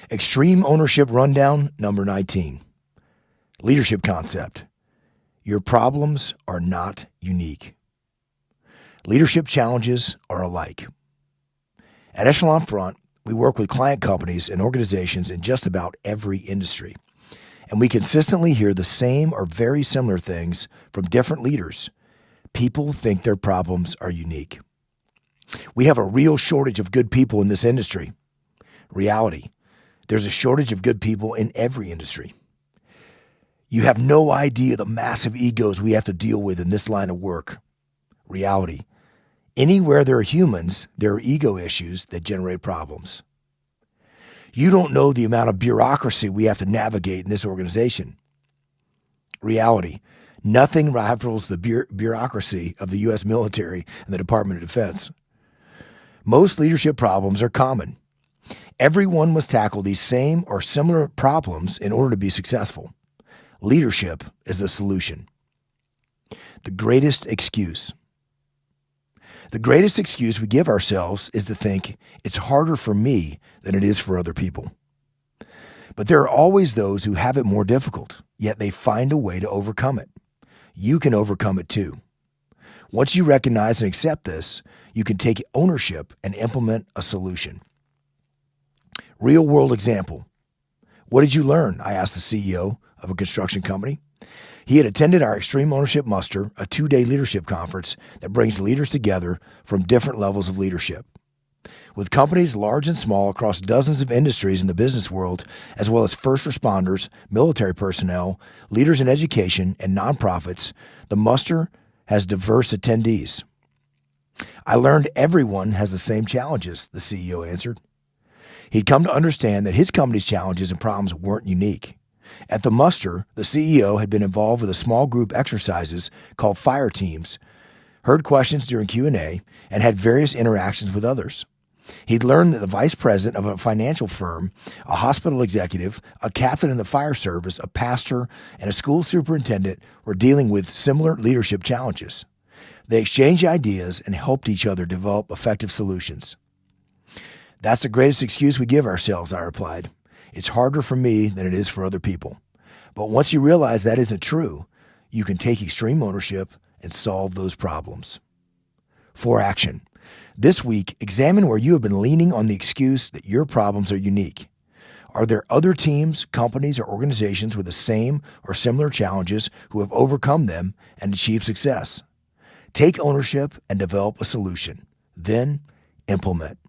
Extreme Ownership Rundown number 19. Leadership concept. Your problems are not unique. Leadership challenges are alike. At Echelon Front, we work with client companies and organizations in just about every industry. And we consistently hear the same or very similar things from different leaders. People think their problems are unique. We have a real shortage of good people in this industry. Reality. There's a shortage of good people in every industry. You have no idea the massive egos we have to deal with in this line of work. Reality. Anywhere there are humans, there are ego issues that generate problems. You don't know the amount of bureaucracy we have to navigate in this organization. Reality. Nothing rivals the bureaucracy of the U.S. military and the Department of Defense. Most leadership problems are common. Everyone must tackle these same or similar problems in order to be successful. Leadership is the solution. The greatest excuse. The greatest excuse we give ourselves is to think it's harder for me than it is for other people. But there are always those who have it more difficult, yet they find a way to overcome it. You can overcome it too. Once you recognize and accept this, you can take ownership and implement a solution. Real world example. What did you learn? I asked the CEO of a construction company. He had attended our Extreme Ownership Muster, a 2-day leadership conference that brings leaders together from different levels of leadership. With companies large and small across dozens of industries in the business world, as well as first responders, military personnel, leaders in education, and nonprofits, the muster has diverse attendees. I learned everyone has the same challenges, the CEO answered. He'd come to understand that his company's challenges and problems weren't unique. At the muster, the CEO had been involved with a small group exercises called fire teams, heard questions during Q&A, and had various interactions with others. He'd learned that the vice president of a financial firm, a hospital executive, a captain in the fire service, a pastor, and a school superintendent were dealing with similar leadership challenges. They exchanged ideas and helped each other develop effective solutions. That's the greatest excuse we give ourselves, I replied. It's harder for me than it is for other people. But once you realize that isn't true, you can take extreme ownership and solve those problems. For action. This week, examine where you have been leaning on the excuse that your problems are unique. Are there other teams, companies, or organizations with the same or similar challenges who have overcome them and achieved success? Take ownership and develop a solution. Then implement.